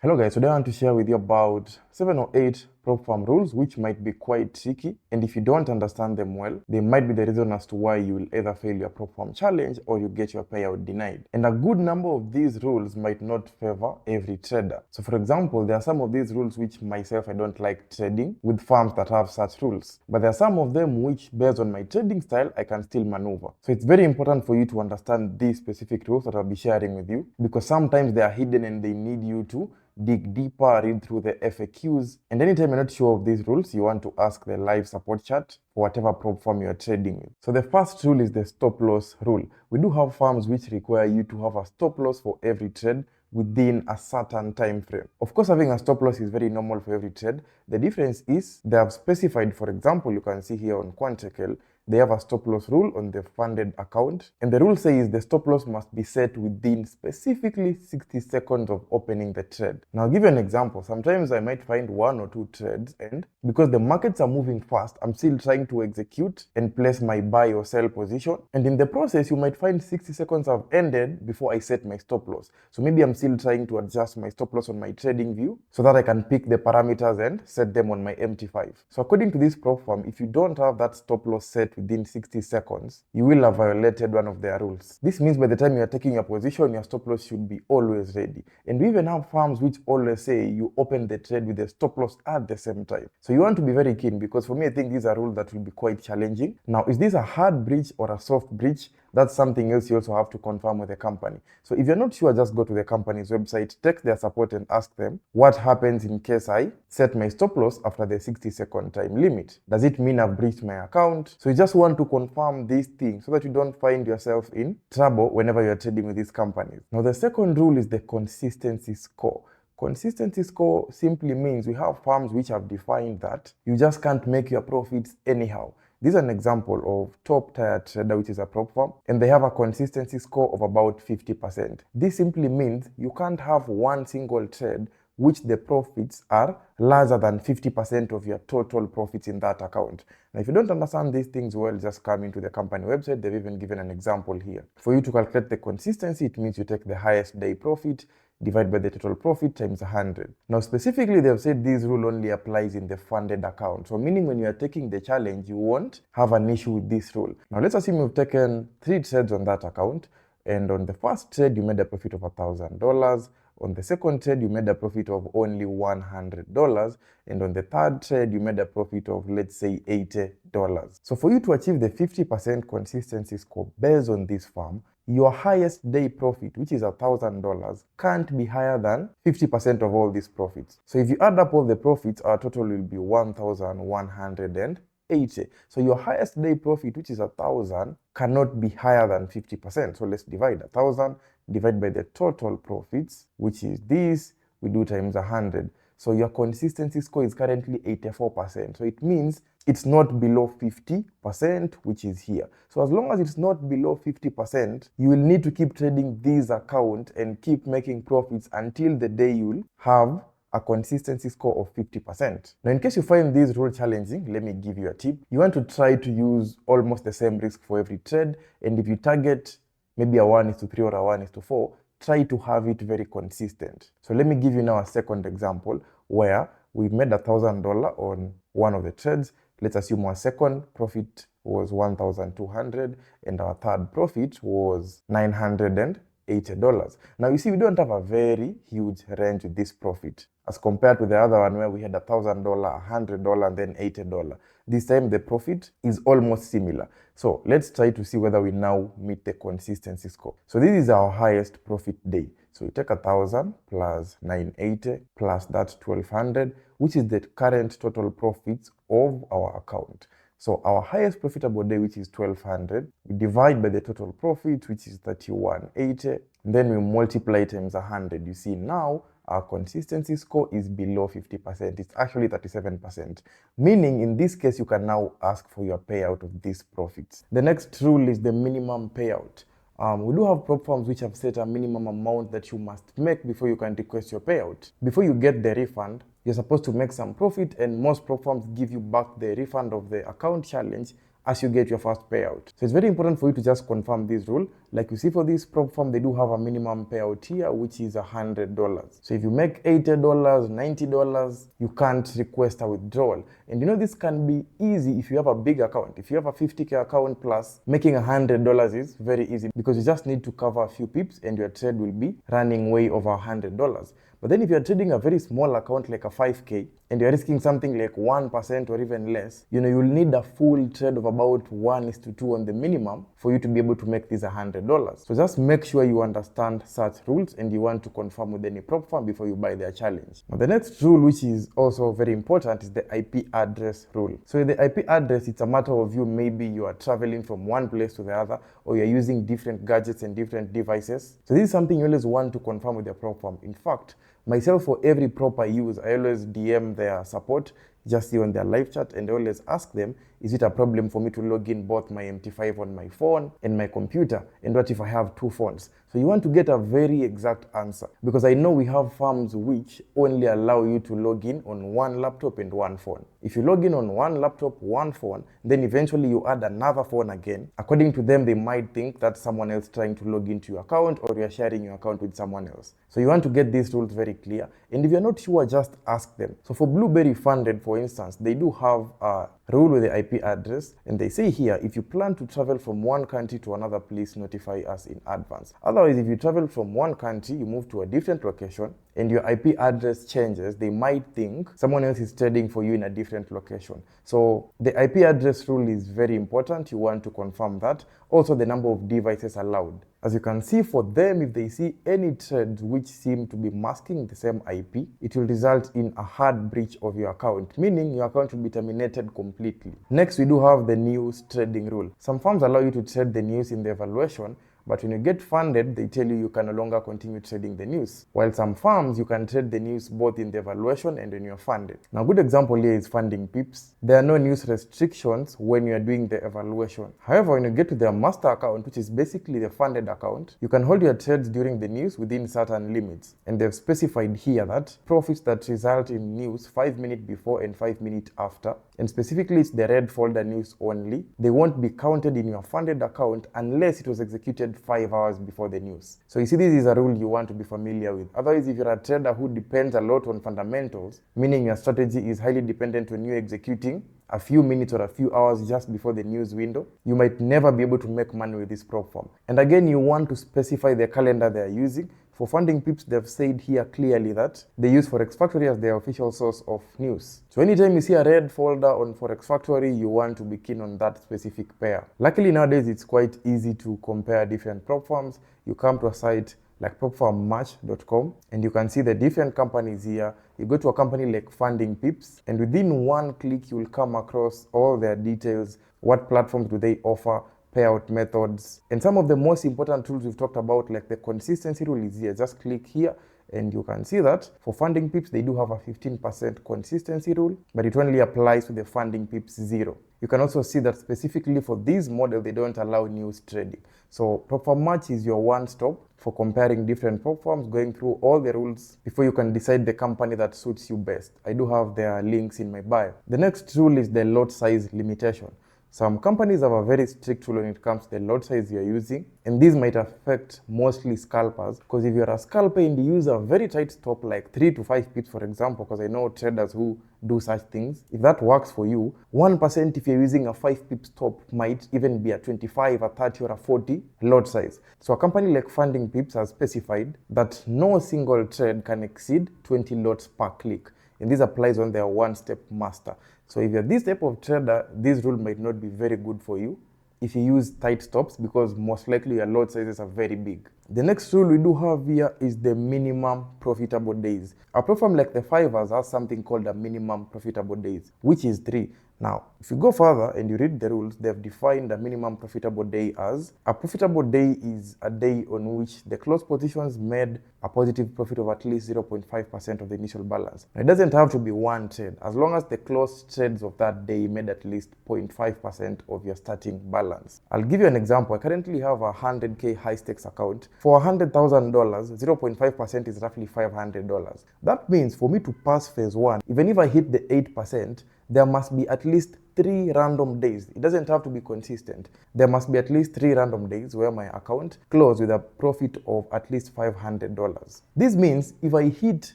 Hello guys, today I want to share with you about 7 or 8 PropFirm rules which might be quite tricky, and if you don't understand them well, they might be the reason as to why you will either fail your PropFirm challenge or you get your payout denied. And a good number of these rules might not favor every trader. So for example, there are some of these rules which myself I don't like trading with firms that have such rules. But there are some of them which, based on my trading style, I can still maneuver. So it's very important for you to understand these specific rules that I'll be sharing with you, because sometimes they are hidden and they need you to dig deeper, read through the FAQs, and anytime you're not sure of these rules, you want to ask the live support chat for whatever prop firm you're trading with. So the first rule is the stop loss rule. We do have firms which require you to have a stop loss for every trade within a certain time frame. Of course, having a stop loss is very normal for every trade. The difference is they have specified, for example, you can see here on Quantekel, they have a stop loss rule on the funded account, and the rule says the stop loss must be set within specifically 60 seconds of opening the trade. Now I'll give you an example. Sometimes I might find 1 or 2 trades, and because the markets are moving fast, I'm still trying to execute and place my buy or sell position, and in the process you might find 60 seconds have ended before I set my stop loss. So maybe I'm still trying to adjust my stop loss on my trading view so that I can pick the parameters and set them on my MT5. So according to this prop firm, if you don't have that stop loss set within 60 seconds, you will have violated one of their rules. This means by the time you are taking your position, your stop loss should be always ready. And we even have firms which always say you open the trade with the stop loss at the same time. So you want to be very keen, because for me, I think these are rules that will be quite challenging. Now, is this a hard breach or a soft breach? That's something else you also have to confirm with the company. So if you're not sure, just go to the company's website, text their support and ask them, what happens in case I set my stop loss after the 60-second time limit? Does it mean I've breached my account? So you just want to confirm these things so that you don't find yourself in trouble whenever you're trading with these companies. Now, the second rule is the consistency score. Consistency score simply means we have firms which have defined that you just can't make your profits anyhow. This is an example of top tier trader, which is a prop firm, and they have a consistency score of about 50%. This simply means you can't have one single trade which the profits are larger than 50% of your total profits in that account. Now, if you don't understand these things well, just come into the company website. They've even given an example here. For you to calculate the consistency, it means you take the highest day profit, divide by the total profit times 100. Now, specifically, they've said this rule only applies in the funded account. So meaning when you are taking the challenge, you won't have an issue with this rule. Now, let's assume you've taken 3 trades on that account, and on the first trade, you made a profit of $1,000. On the second trade, you made a profit of only $100. And on the third trade, you made a profit of, let's say, $80. So for you to achieve the 50% consistency score based on this firm, your highest day profit, which is $1,000, can't be higher than 50% of all these profits. So if you add up all the profits, our total will be 1,180. So your highest day profit, which is 1,000, cannot be higher than 50%. So let's divide 1,000, divide by the total profits, which is this, we do times 100. So your consistency score is currently 84%. So it means it's not below 50%, which is here. So as long as it's not below 50%, you will need to keep trading this account and keep making profits until the day you'll have a consistency score of 50%. Now, in case you find this rule challenging, let me give you a tip. You want to try to use almost the same risk for every trade, and if you target maybe a 1:3 or a 1:4, try to have it very consistent. So let me give you now a second example where we've made $1,000 on one of the trades. Let's assume our second profit was 1,200 and our third profit was $980. Now you see, we don't have a very huge range with this profit as compared to the other one where we had $1,000, $100, and then $80. This time the profit is almost similar. So let's try to see whether we now meet the consistency score. So this is our highest profit day. So we take 1,000 plus 980 plus that 1,200, which is the current total profits of our account. So our highest profitable day, which is 1,200, we divide by the total profit, which is 3,180. Then we multiply times 100. You see now our consistency score is below 50%. It's actually 37%. Meaning in this case, you can now ask for your payout of these profits. The next rule is the minimum payout. We do have prop firms which have set a minimum amount that you must make before you can request your payout. Before you get the refund, you're supposed to make some profit, and most prop firms give you back the refund of the account challenge as you get your first payout. So it's very important for you to just confirm this rule. Like you see for this PropFirm, they do have a minimum payout here, which is $100. So if you make $80, $90, you can't request a withdrawal. And you know, this can be easy if you have a big account. If you have a 50K account plus, making $100 is very easy because you just need to cover a few pips and your trade will be running way over $100. But then if you're trading a very small account like a 5K and you're risking something like 1% or even less, you know, you'll need a full trade of about 1:2 on the minimum for you to be able to make this $100. So just make sure you understand such rules and you want to confirm with any prop firm before you buy their challenge. Now the next rule, which is also very important, is the IP address rule. So the IP address, it's a matter of you, maybe you are traveling from one place to the other, or you're using different gadgets and different devices. So this is something you always want to confirm with your prop firm. In fact, myself, for every prop I use, I always DM their support, just see on their live chat, and I always ask them, is it a problem for me to log in both my MT5 on my phone and my computer? And what if I have two phones? So you want to get a very exact answer, because I know we have firms which only allow you to log in on one laptop and one phone. If you log in on one laptop, one phone, then eventually you add another phone again, according to them, they might think that someone else trying to log into your account, or you're sharing your account with someone else. So you want to get these rules very clear. And if you're not sure, just ask them. So for Blueberry Funded, for instance, they do have a rule with the IP address, and they say here, if you plan to travel from one country to another, please notify us in advance. Otherwise, if you travel from one country, you move to a different location, and your IP address changes, they might think someone else is trading for you in a different location. So the IP address rule is very important. You want to confirm that. Also, the number of devices allowed. As you can see, for them, if they see any trades which seem to be masking the same IP, it will result in a hard breach of your account, meaning your account will be terminated completely. Next, we do have the news trading rule. Some firms allow you to trade the news in the evaluation, but when you get funded, they tell you can no longer continue trading the news. While some firms, you can trade the news both in the evaluation and when you're funded. Now, a good example here is Funding Pips. There are no news restrictions when you are doing the evaluation. However, when you get to their master account, which is basically the funded account, you can hold your trades during the news within certain limits. And they've specified here that profits that result in news 5 minutes before and 5 minutes after, and specifically it's the red folder news only, they won't be counted in your funded account unless it was executed 5 hours before the news. So you see, this is a rule you want to be familiar with. Otherwise, if you're a trader who depends a lot on fundamentals, meaning your strategy is highly dependent on you executing a few minutes or a few hours just before the news window, you might never be able to make money with this prop firm. And again, you want to specify the calendar they are using. For Funding Pips, they've said here clearly that they use Forex Factory as their official source of news. So anytime you see a red folder on Forex Factory, you want to be keen on that specific pair. Luckily nowadays, it's quite easy to compare different prop firms. You come to a site like propfirmmatch.com and you can see the different companies here. You go to a company like Funding Pips, and within one click, you will come across all their details. What platforms do they offer? Payout methods, and some of the most important tools we've talked about, like the consistency rule, is here. Just click here and you can see that for Funding Pips, they do have a 15% consistency rule, but it only applies to the Funding Pips 0. You can also see that specifically for this model, they don't allow news trading. So PropFirm Match is your one-stop for comparing different prop firms, going through all the rules before you can decide the company that suits you best. I do have their links in my bio. The next rule is the lot size limitation. Some companies have a very strict rule when it comes to the lot size you're using, and these might affect mostly scalpers, because if you're a scalper and you use a very tight stop like 3 to 5 pips, for example, because I know traders who do such things, if that works for you, 1% if you're using a 5 pip stop might even be a 25, a 30, or a 40 lot size. So a company like Funding Pips has specified that no single trade can exceed 20 lots per click. And this applies on their one-step master. So if you're this type of trader, this rule might not be very good for you if you use tight stops, because most likely your lot sizes are very big. The next rule we do have here is the minimum profitable days. A platform like the Fivers has something called a minimum profitable days, which is 3. Now, if you go further and you read the rules, they've defined a minimum profitable day as a profitable day is a day on which the close positions made a positive profit of at least 0.5% of the initial balance. Now, it doesn't have to be one trade, as long as the close trades of that day made at least 0.5% of your starting balance. I'll give you an example. I currently have a 100K high stakes account. For $100,000, 0.5% is roughly $500. That means for me to pass phase 1, even if I hit the 8%, there must be at least 3 random days. It doesn't have to be consistent. There must be at least 3 random days where my account closed with a profit of at least $500. This means if I hit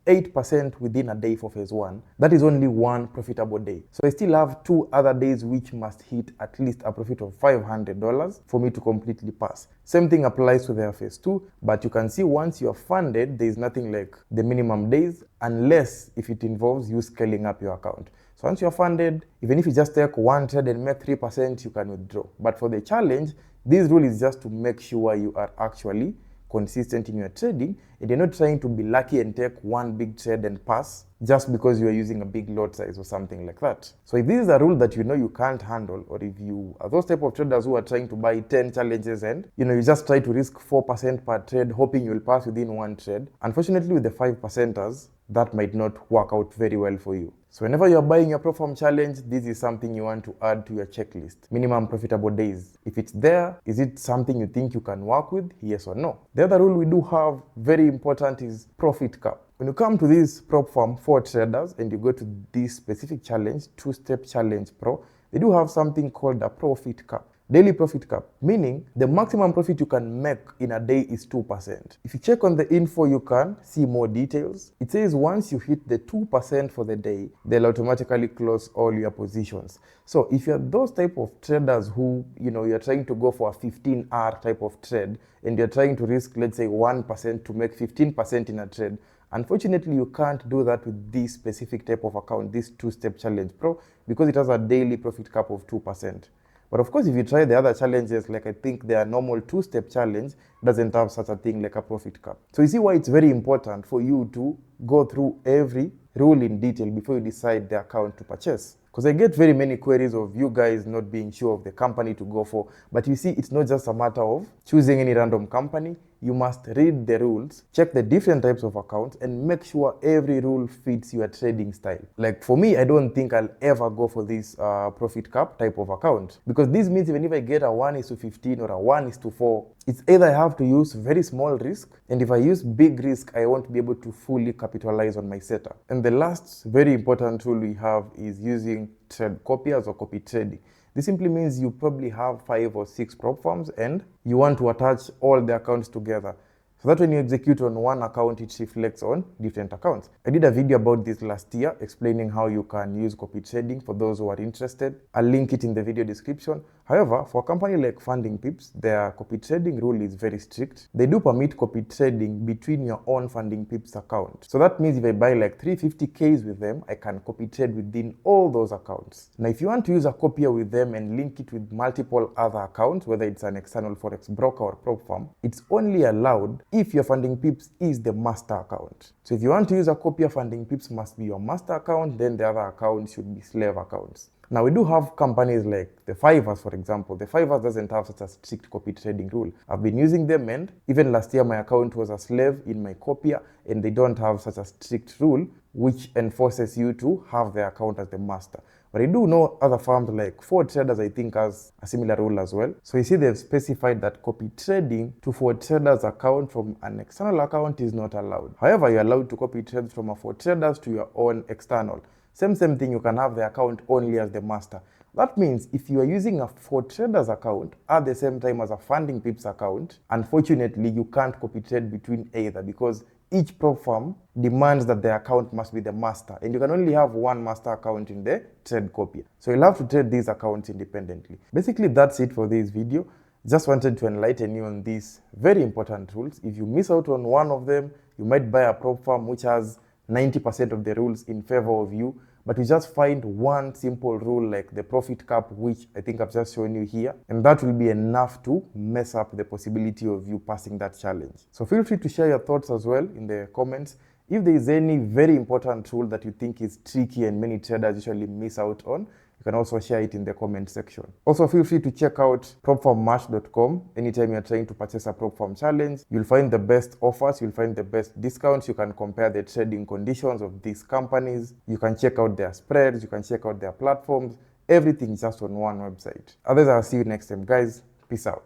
8% within a day for phase 1, that is only 1 profitable day. So I still have 2 other days which must hit at least a profit of $500 for me to completely pass. Same thing applies to their phase 2, but you can see once you're funded, there is nothing like the minimum days, unless if it involves you scaling up your account. So once you're funded, even if you just take 1 trade and make 3%, you can withdraw. But for the challenge, this rule is just to make sure you are actually consistent in your trading and you're not trying to be lucky and take 1 big trade and pass just because you are using a big lot size or something like that. So if this is a rule that you know you can't handle, or if you are those type of traders who are trying to buy 10 challenges and you just try to risk 4% per trade hoping you'll pass within 1 trade, unfortunately with the 5%ers, that might not work out very well for you. So whenever you're buying your PropFirm challenge, this is something you want to add to your checklist. Minimum profitable days. If it's there, is it something you think you can work with? Yes or no? The other rule we do have, very important, is profit cap. When you come to this PropFirm for traders and you go to this specific challenge, 2-step challenge pro, they do have something called a profit cap. Daily profit cap, meaning the maximum profit you can make in a day is 2%. If you check on the info, you can see more details. It says once you hit the 2% for the day, they'll automatically close all your positions. So if you're those type of traders who, you're trying to go for a 15-hour type of trade and you're trying to risk, let's say 1% to make 15% in a trade, unfortunately, you can't do that with this specific type of account, this 2-step challenge pro, because it has a daily profit cap of 2%. But of course, if you try the other challenges, like I think their normal 2-step challenge doesn't have such a thing like a profit cap. So you see why it's very important for you to go through every rule in detail before you decide the account to purchase. Because I get very many queries of you guys not being sure of the company to go for. But you see, it's not just a matter of choosing any random company. You must read the rules, check the different types of accounts, and make sure every rule fits your trading style. Like for me, I don't think I'll ever go for this profit cap type of account. Because this means even if I get a 1:15 or a 1:4, it's either I have to use very small risk, and if I use big risk, I won't be able to fully capitalize on my setup. And the last very important tool we have is using trade copiers or copy trading. This simply means you probably have 5 or 6 PropFirms and you want to attach all the accounts together, so that when you execute on one account, it reflects on different accounts. I did a video about this last year explaining how you can use copy trading for those who are interested. I'll link it in the video description. However, for a company like Funding Pips, their copy trading rule is very strict. They do permit copy trading between your own Funding Pips account. So that means if I buy like 350Ks with them, I can copy trade within all those accounts. Now, if you want to use a copier with them and link it with multiple other accounts, whether it's an external Forex broker or PropFirm, it's only allowed if your Funding Pips is the master account. So if you want to use a copier, Funding Pips must be your master account, then the other accounts should be slave accounts. Now, we do have companies like the Fivers, for example. The Fivers doesn't have such a strict copy trading rule. I've been using them, and even last year, my account was a slave in my copier, and they don't have such a strict rule which enforces you to have the account as the master. But I do know other firms like Ford Traders, I think, has a similar rule as well. So you see they've specified that copy trading to Ford Traders account from an external account is not allowed. However, you're allowed to copy trades from a Ford Traders to your own external. Same thing, you can have the account only as the master. That means if you are using a Ford Traders account at the same time as a Funding Pips account, unfortunately, you can't copy trade between either, because each PropFirm demands that the account must be the master, and you can only have one master account in the trade copier. So you'll have to trade these accounts independently. Basically, that's it for this video. Just wanted to enlighten you on these very important rules. If you miss out on one of them, you might buy a PropFirm which has 90% of the rules in favor of you, but you just find one simple rule like the profit cap, which I think I've just shown you here, and that will be enough to mess up the possibility of you passing that challenge. So feel free to share your thoughts as well in the comments. If there is any very important rule that you think is tricky and many traders usually miss out on, you can also share it in the comment section. Also, feel free to check out propfirmmatch.com. Anytime you're trying to purchase a PropFirm challenge, you'll find the best offers, you'll find the best discounts. You can compare the trading conditions of these companies. You can check out their spreads, you can check out their platforms. Everything just on one website. Otherwise, I'll see you next time, guys. Peace out.